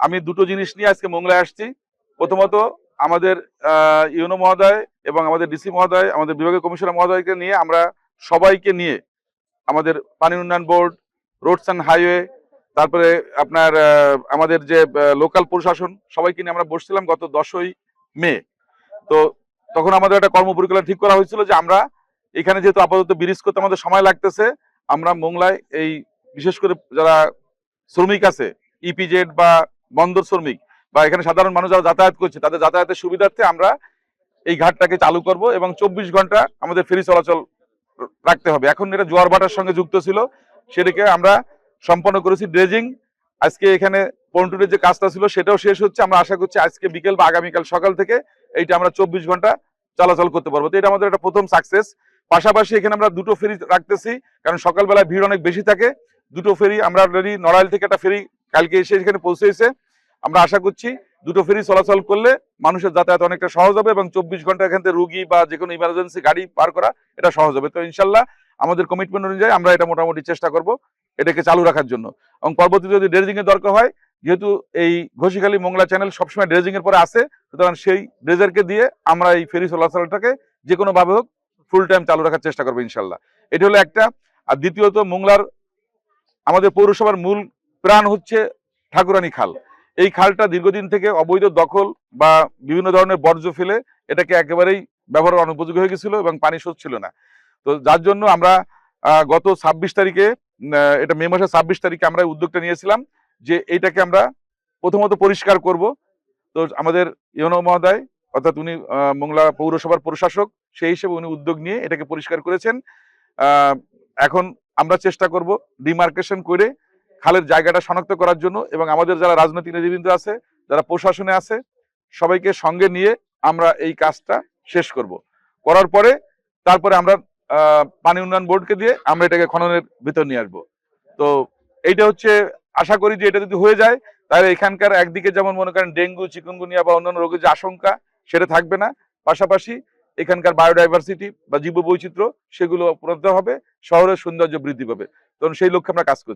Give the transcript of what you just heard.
আমি দুটো জিনিস নিয়ে আজকে মোংলায় আসছি। প্রথমত আমাদের ইউনো মহোদয় এবং আমাদের ডিসি মহোদয়, আমাদের বিভাগীয় কমিশনার মহোদয়কে নিয়ে আমরা সবাইকে নিয়ে আমাদের পানি উন্নয়ন বোর্ড, রোডস অ্যান্ড হাইওয়ে, তারপরে আপনার আমাদের যে লোকাল প্রশাসন, সবাইকে নিয়ে আমরা বসছিলাম গত 10ই মে। তো তখন আমাদের একটা কর্মপরিকল্পনা ঠিক করা হয়েছিল যে আমরা এখানে যেহেতু আপাতত ব্রিজ করতে আমাদের সময় লাগতেছে, আমরা মোংলায় এই বিশেষ করে যারা শ্রমিক আছে, ইপিজেড বা বন্দর শ্রমিক বা এখানে সাধারণ মানুষ যারা যাতায়াত করছে, তাদের যাতায়াতের সুবিধার্থে আমরা এই ঘাটটাকে চালু করব এবং 24 ঘন্টা আমাদের ফেরি চলাচল রাখতে হবে। এখন এটা জোয়ার ভাটার সঙ্গে যুক্ত ছিল, সেটাকে আমরা সম্পন্ন করেছি ড্রেজিং। আজকে এখানে পন্টুনের যে কাজটা ছিল সেটাও শেষ হচ্ছে। আমরা আশা করছি আজকে বিকেল বা আগামীকাল সকাল থেকে এইটা আমরা 24 ঘন্টা চলাচল করতে পারবো। তো এটা আমাদের একটা প্রথম সাকসেস। পাশাপাশি এখানে আমরা দুটো ফেরি রাখতেছি, কারণ সকালবেলায় ভিড় অনেক বেশি থাকে। দুটো ফেরি আমরা অলরেডি নড়াইল থেকে একটা ফেরি কালকে এসে এখানে পৌঁছেছে। আমরা আশা করছি দুটো ফেরি চলাচল করলে মানুষের যাতায়াত অনেকটা সহজ হবে এবং 24 ঘন্টা এখান থেকে রুগী বা যে কোনো ইমার্জেন্সি গাড়ি পার করা এটা সহজ হবে। তো ইনশাল্লাহ আমাদের কমিটমেন্ট অনুযায়ী আমরা এটা মোটামুটি চেষ্টা করব এটাকে চালু রাখার জন্য। এবং পরবর্তীতে যদি ড্রেজিং এর দরকার হয়, যেহেতু এই ঘষিখালী মোংলা চ্যানেল সবসময় ড্রেজিং এর পরে আসে, সুতরাং সেই ড্রেজারকে দিয়ে আমরা এই ফেরি চলাচলটাকে যে কোনো ভাবে হোক ফুল টাইম চালু রাখার চেষ্টা করবো ইনশাল্লাহ। এটা হলো একটা। আর দ্বিতীয়ত, মোংলার আমাদের পৌরসভার মূল প্রাণ হচ্ছে ঠাকুরানী খাল। এই খালটা দীর্ঘদিন থেকে অবৈধ দখল বা বিভিন্ন ধরনের বর্জ্য ফেলে এটাকে একেবারেই ব্যবহার অনুপযোগী হয়ে গেছিল এবং পানি স্রোত ছিল না। তো যার জন্য আমরা গত 26 তারিখে, এটা মে মাসের 26 তারিখে আমরা উদ্যোগটা নিয়েছিলাম যে এইটাকে আমরা প্রথমত পরিষ্কার করব। তো আমাদের ইউনো মহোদয়, অর্থাৎ উনি মোংলা পৌরসভার প্রশাসক, সেই হিসেবে উনি উদ্যোগ নিয়ে এটাকে পরিষ্কার করেছেন। এখন আমরা চেষ্টা করব ডিমার্কেশন করে খালের জায়গাটা শনাক্ত করার জন্য, এবং আমাদের যারা রাজনৈতিক নেতৃবৃন্দ আছে, যারা প্রশাসনে আছে, সবাইকে সঙ্গে নিয়ে আমরা এই কাজটা শেষ করব। করার পরে তারপরে আমরা পানি উন্নয়ন বোর্ডকে দিয়ে আমরা এটাকে খননের ভিতর নিয়ে আসবো। তো এইটা হচ্ছে, আশা করি যে এটা যদি হয়ে যায় তাহলে এখানকার একদিকে যেমন মনে করেন ডেঙ্গু, চিকুনগুনিয়া বা অন্যান্য রোগের যে আশঙ্কা সেটা থাকবে না, পাশাপাশি এখানকার বায়োডাইভার্সিটি বা জীব বৈচিত্র্য সেগুলো উন্নত হবে, শহরের সৌন্দর্য বৃদ্ধি পাবে। তখন সেই লক্ষ্যে আমরা কাজ করছি।